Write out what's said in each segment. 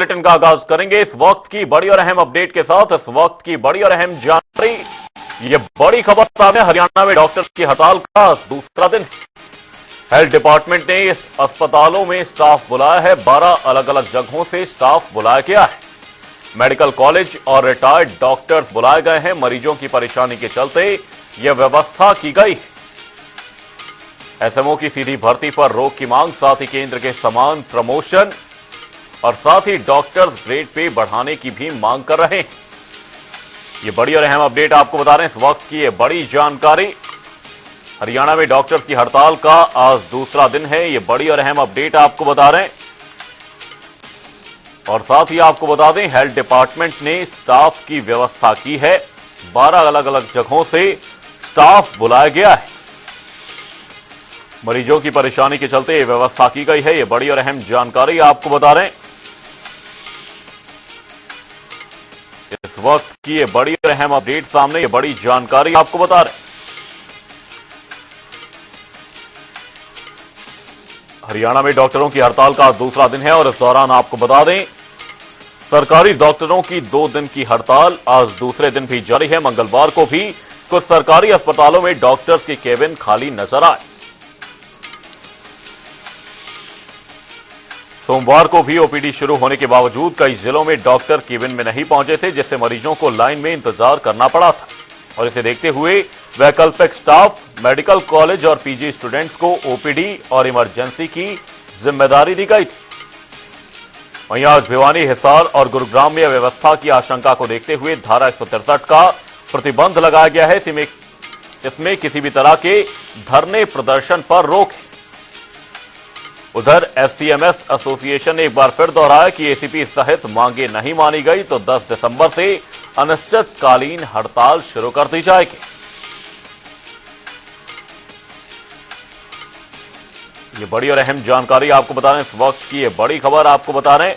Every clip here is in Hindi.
बुलेटिन का आगाज करेंगे इस वक्त की बड़ी और अहम अपडेट के साथ। इस वक्त की बड़ी और अहम जानकारी, ये बड़ी खबर सामने, हरियाणा में डॉक्टर्स की हड़ताल का दूसरा दिन। हेल्थ डिपार्टमेंट ने इस अस्पतालों में स्टाफ बुलाया है। 12 अलग अलग जगहों से स्टाफ बुलाया गया है। मेडिकल कॉलेज और रिटायर्ड डॉक्टर्स बुलाए गए हैं। मरीजों की परेशानी के चलते यह व्यवस्था की गई। एसएमओ की सीधी भर्ती पर रोक की मांग, साथ ही केंद्र के समान प्रमोशन और साथ ही डॉक्टर्स ग्रेड पे बढ़ाने की भी मांग कर रहे हैं। ये बड़ी और अहम अपडेट आपको बता रहे हैं इस वक्त की ये बड़ी जानकारी। हरियाणा में डॉक्टर्स की हड़ताल का आज दूसरा दिन है। ये बड़ी और अहम अपडेट आपको बता रहे हैं और साथ ही आपको बता दें, हेल्थ डिपार्टमेंट ने स्टाफ की व्यवस्था की है। 12 अलग अलग जगहों से स्टाफ बुलाया गया है। मरीजों की परेशानी के चलते यह व्यवस्था की गई है। यह बड़ी और अहम जानकारी आपको बता रहे हैं इस वक्त की ये बड़ी और अहम अपडेट सामने, ये बड़ी जानकारी आपको बता रहे हैं। हरियाणा में डॉक्टरों की हड़ताल का दूसरा दिन है और इस दौरान आपको बता दें, सरकारी डॉक्टरों की 2 दिन की हड़ताल आज दूसरे दिन भी जारी है। मंगलवार को भी कुछ सरकारी अस्पतालों में डॉक्टर्स के केबिन खाली नजर आए। सोमवार को भी ओपीडी शुरू होने के बावजूद कई जिलों में डॉक्टर केबिन में नहीं पहुंचे थे, जिससे मरीजों को लाइन में इंतजार करना पड़ा था। और इसे देखते हुए वैकल्पिक स्टाफ, मेडिकल कॉलेज और पीजी स्टूडेंट्स को ओपीडी और इमरजेंसी की जिम्मेदारी दी गई थी। वहीं आज भिवानी, हिसार और गुरुग्राम में व्यवस्था की आशंका को देखते हुए धारा 163 का प्रतिबंध लगाया गया है। इसमें किसी भी तरह के धरने प्रदर्शन पर रोक है। उधर एससीएमएस एसोसिएशन ने एक बार फिर दोहराया कि एसीपी सहित मांगे नहीं मानी गई तो 10 दिसंबर से अनिश्चितकालीन हड़ताल शुरू कर दी जाएगी। ये बड़ी और अहम जानकारी आपको बता रहे हैं इस वक्त की, ये बड़ी खबर आपको बता रहे हैं।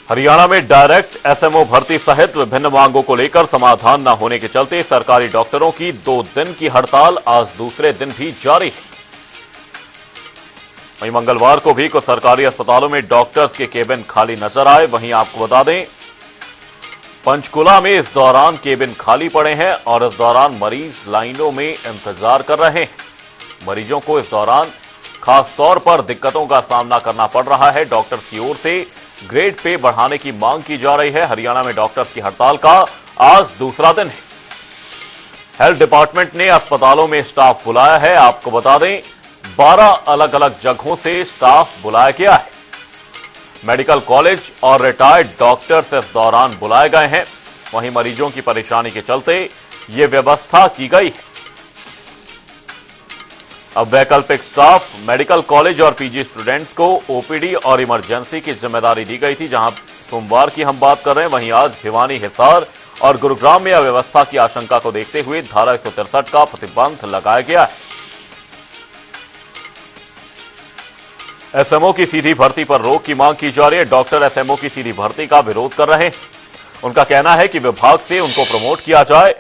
हरियाणा में डायरेक्ट एसएमओ भर्ती सहित विभिन्न मांगों को लेकर समाधान न होने के चलते सरकारी डॉक्टरों की 2 दिन की हड़ताल आज दूसरे दिन भी जारी है। वहीं मंगलवार को भी कुछ सरकारी अस्पतालों में डॉक्टर्स के केबिन खाली नजर आए। वहीं आपको बता दें, पंचकुला में इस दौरान केबिन खाली पड़े हैं और इस दौरान मरीज लाइनों में इंतजार कर रहे हैं। मरीजों को इस दौरान खास तौर पर दिक्कतों का सामना करना पड़ रहा है। डॉक्टर्स की ओर से ग्रेड पे बढ़ाने की मांग की जा रही है। हरियाणा में डॉक्टर्स की हड़ताल का आज दूसरा दिन है। हेल्थ डिपार्टमेंट ने अस्पतालों में स्टाफ बुलाया है। आपको बता दें, 12 अलग अलग जगहों से स्टाफ बुलाया गया है। मेडिकल कॉलेज और रिटायर्ड डॉक्टर्स इस दौरान बुलाए गए हैं। वहीं मरीजों की परेशानी के चलते यह व्यवस्था की गई है। अब वैकल्पिक स्टाफ, मेडिकल कॉलेज और पीजी स्टूडेंट्स को ओपीडी और इमरजेंसी की जिम्मेदारी दी गई थी। जहां सोमवार की हम बात कर रहे हैं, वहीं आज भिवानी, हिसार और गुरुग्राम में अव्यवस्था की आशंका को देखते हुए धारा 163 का प्रतिबंध लगाया गया है। एसएमओ की सीधी भर्ती पर रोक की मांग की जा रही है। डॉक्टर एसएमओ की सीधी भर्ती का विरोध कर रहे हैं। उनका कहना है कि विभाग से उनको प्रमोट किया जाए।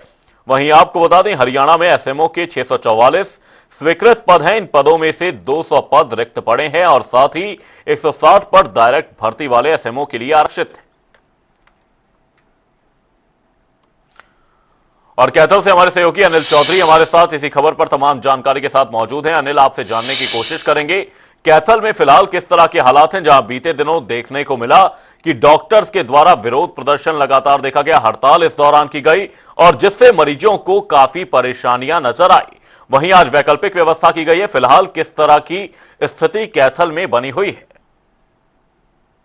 वहीं आपको बता दें, हरियाणा में एसएमओ के 644 स्वीकृत पद हैं। इन पदों में से 200 पद रिक्त पड़े हैं और साथ ही 160 पद डायरेक्ट भर्ती वाले एसएमओ के लिए आरक्षित हैं। और कैथल से हमारे सहयोगी अनिल चौधरी हमारे साथ इसी खबर पर तमाम जानकारी के साथ मौजूद हैं। अनिल, आपसे जानने की कोशिश करेंगे, कैथल में फिलहाल किस तरह के हालात हैं, जहां बीते दिनों देखने को मिला कि डॉक्टर्स के द्वारा विरोध प्रदर्शन लगातार देखा गया, हड़ताल इस दौरान की गई और जिससे मरीजों को काफी परेशानियां नजर आई। वहीं आज वैकल्पिक व्यवस्था की गई है। फिलहाल किस तरह की स्थिति कैथल में बनी हुई है?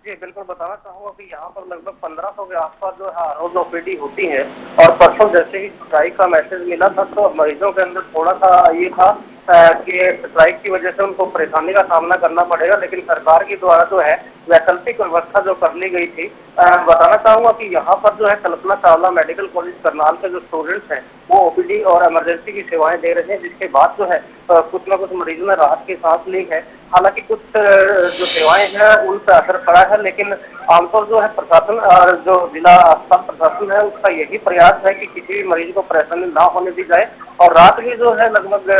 जी बिल्कुल बताना चाहूंगा कि यहाँ पर लगभग 1500 के आसपास जो है रोज ओपीडी होती है और परसों जैसे ही स्ट्राइक का मैसेज मिला था तो मरीजों के अंदर थोड़ा सा ये था कि स्ट्राइक की वजह से उनको परेशानी का सामना करना पड़ेगा, लेकिन सरकार के द्वारा जो है वैकल्पिक व्यवस्था जो कर ली गई थी बताना चाहूंगा कि यहाँ पर जो है कल्पना चावला मेडिकल कॉलेज करनाल के जो स्टूडेंट्स हैं वो ओपीडी और इमरजेंसी की सेवाएं दे रहे हैं, जिसके बाद जो है कुछ ना कुछ मरीजों ने राहत की सांस ली है। हालांकि कुछ जो सेवाएं हैं उन पर असर पड़ा है, लेकिन आमतौर जो है प्रशासन और जो जिला अस्पताल प्रशासन है उसका यही प्रयास है कि किसी भी मरीज को परेशानी ना होने दी जाए। और रात भी जो है लगभग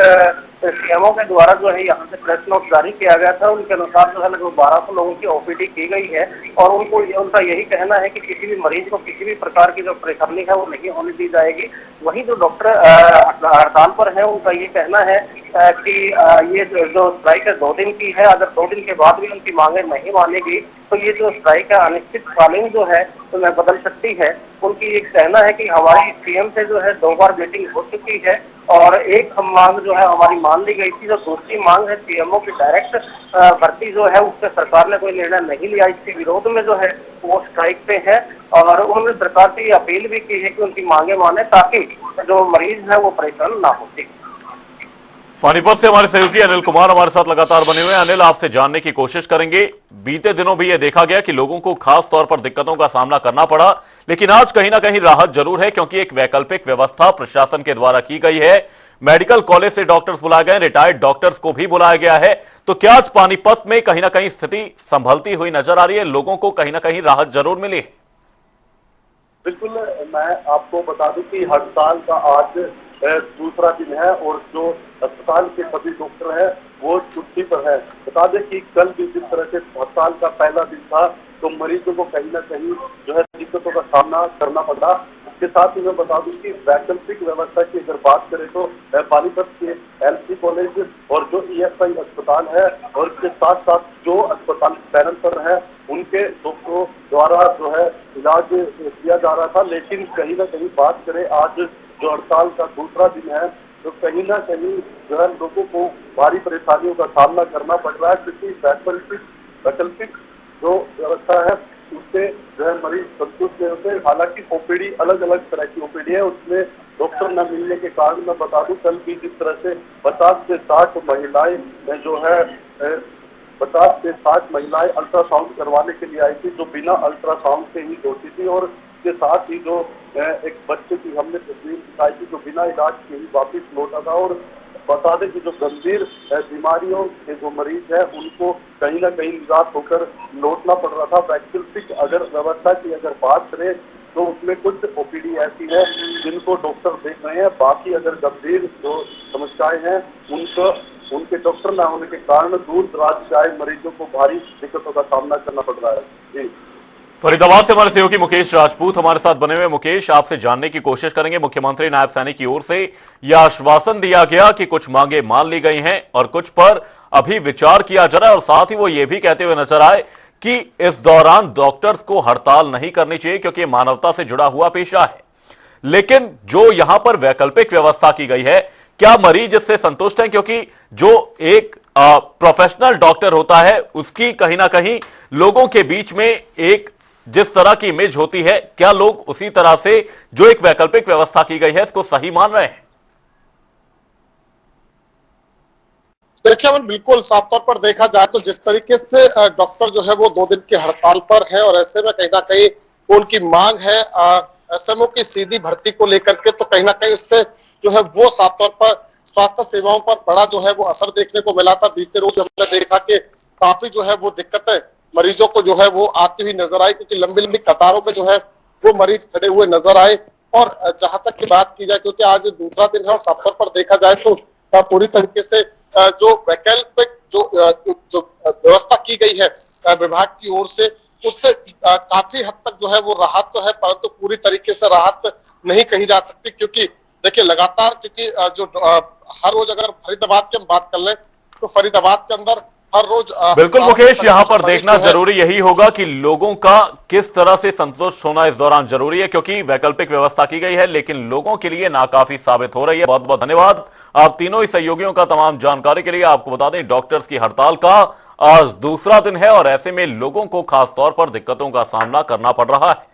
सीएमओ के द्वारा जो है यहाँ से प्रेस नोट जारी किया गया था, उनके अनुसार जो है लगभग 1200 लोगों की ओपीडी की गई है और उनका यही कहना है कि किसी भी मरीज को किसी भी प्रकार की जो परेशानी है वो नहीं होने दी जाएगी। वहीं जो डॉक्टर हड़ताल पर है उनका ये कहना है कि ये जो स्ट्राइक है 2 दिन की है, अगर 2 दिन के बाद भी उनकी मांगे नहीं मानेगी तो ये जो स्ट्राइक है अनिश्चितकालीन जो है तो मैं बदल सकती है। उनकी ये कहना है कि हमारी सीएम से जो है 2 बार मीटिंग हो चुकी है और एक हम मांग जो है हमारी मान ली गई थी, जो दूसरी मांग है सीएमओ की डायरेक्ट भर्ती जो है उससे सरकार ने कोई निर्णय नहीं लिया, इसके विरोध में जो है वो स्ट्राइक पे है। और उन्होंने सरकार से ये अपील भी की है कि उनकी मांगे माने ताकि जो मरीज है वो परेशान ना हो। पानीपत से हमारे सहयोगी अनिल कुमार हमारे साथ लगातार बने हुए हैं। अनिल, आपसे जानने की कोशिश करेंगे। बीते दिनों भी यह देखा गया कि लोगों को खास तौर पर दिक्कतों का सामना करना पड़ा, लेकिन आज कहीं ना कहीं राहत जरूर है क्योंकि एक वैकल्पिक व्यवस्था प्रशासन के द्वारा की गई है। मेडिकल कॉलेज से डॉक्टर्स बुलाए गए, रिटायर्ड डॉक्टर्स को भी बुलाया गया है। तो क्या आज पानीपत में कहीं ना कहीं स्थिति संभलती हुई नजर आ रही है? लोगों को कहीं ना कहीं राहत जरूर मिली है? बिल्कुल, मैं आपको बता दूं कि हड़ताल का आज दूसरा दिन है और जो अस्पताल के सभी डॉक्टर हैं वो छुट्टी पर है। बता दें कि कल भी जिस तरह से हड़ताल का पहला दिन था तो मरीजों को कहीं ना कहीं जो है दिक्कतों का सामना करना पड़ा। इसके साथ ही मैं बता दूं कि वैकल्पिक व्यवस्था की अगर बात करें तो पानीपत के एलसी कॉलेज और जो ईएसआई अस्पताल है और इसके साथ साथ जो अस्पताल पैनल पर है उनके डॉक्टरों द्वारा जो है इलाज किया जा रहा था। लेकिन कहीं ना कहीं बात करें आज जो हड़ताल का दूसरा दिन है तो कहीं ना कहीं जो है लोगों को भारी परेशानियों का सामना करना पड़ रहा है, क्योंकि वैकल्पिक जो व्यवस्था है उससे जो है मरीज संतुष्ट नहीं होते। हालांकि ओपीडी अलग अलग तरह की ओपीडी है, उसमें डॉक्टर न मिलने के कारण मैं बता दूं कल भी जिस तरह से 50 से 60 महिलाएं जो है 50 से 60 महिलाएं अल्ट्रासाउंड करवाने के लिए आई थी, जो बिना अल्ट्रासाउंड से ही होती थी। और इसके साथ ही जो एक बच्चे की हमने तस्वीर दिखाई थी जो बिना इलाज के ही वापिस लौटा था। और बता दें कि जो गंभीर बीमारियों के जो मरीज है उनको कहीं ना कहीं निजात होकर लौटना पड़ रहा था। वैकल्पिक अगर व्यवस्था की अगर बात करें तो उसमें कुछ ओपीडी ऐसी है जिनको डॉक्टर देख रहे हैं, बाकी अगर गंभीर जो समस्याएं हैं उनके डॉक्टर न होने के कारण दूर दराज से आए मरीजों को भारी दिक्कतों का सामना करना पड़ रहा है। जी, फरीदाबाद से हमारे सहयोगी मुकेश राजपूत हमारे साथ बने हुए। मुकेश, आपसे जानने की कोशिश करेंगे। मुख्यमंत्री नायब सैनी की ओर से यह आश्वासन दिया गया कि कुछ मांगे मान ली गई हैं और कुछ पर अभी विचार किया जा रहा है, और साथ ही वो ये भी कहते हुए नजर आए कि इस दौरान डॉक्टर्स को हड़ताल नहीं करनी चाहिए क्योंकि मानवता से जुड़ा हुआ पेशा है। लेकिन जो यहां पर वैकल्पिक व्यवस्था की गई है, क्या मरीज इससे संतुष्ट हैं? क्योंकि जो एक प्रोफेशनल डॉक्टर होता है उसकी कहीं ना कहीं लोगों के बीच में एक जिस तरह की इमेज होती है, क्या लोग उसी तरह से जो एक वैकल्पिक व्यवस्था की गई है इसको सही मान रहे हैं? देखिए अमन, बिल्कुल साफ तौर पर देखा जाए तो जिस तरीके से डॉक्टर जो है वो 2 दिन की हड़ताल पर है और ऐसे में कहीं ना कहीं उनकी मांग है एसएमओ की सीधी भर्ती को लेकर के, तो कहीं ना कहीं उससे जो है वो साफ तौर पर स्वास्थ्य सेवाओं पर बड़ा जो है वो असर देखने को मिला था। बीते रोज हमने देखा कि काफी जो है वो दिक्कतें मरीजों को जो है वो आती हुई नजर आई, क्योंकि लंबी लंबी कतारों में जो है वो मरीज खड़े हुए नजर आए। और जहां तक की बात की जाए, क्योंकि आज दूसरा दिन है और साफ तौर पर देखा जाए तो पूरी तरीके से जो वैकल्पिक जो व्यवस्था की गई है विभाग की ओर से, उससे काफी हद तक जो है वो राहत तो है, परंतु पूरी तरीके से राहत नहीं कही जा सकती। क्योंकि देखिए लगातार, क्योंकि जो हर रोज अगर फरीदाबाद की हम बात कर लें तो फरीदाबाद के अंदर हर रोज बिल्कुल मुकेश, यहां पर देखना जरूरी यही होगा कि लोगों का किस तरह से संतुष्ट होना इस दौरान जरूरी है, क्योंकि वैकल्पिक व्यवस्था की गई है लेकिन लोगों के लिए नाकाफी साबित हो रही है। बहुत बहुत धन्यवाद आप तीनों ही सहयोगियों का तमाम जानकारी के लिए। आपको बता दें डॉक्टर्स की हड़ताल का आज दूसरा दिन है और ऐसे में लोगों को खास तौर पर दिक्कतों का सामना करना पड़ रहा है।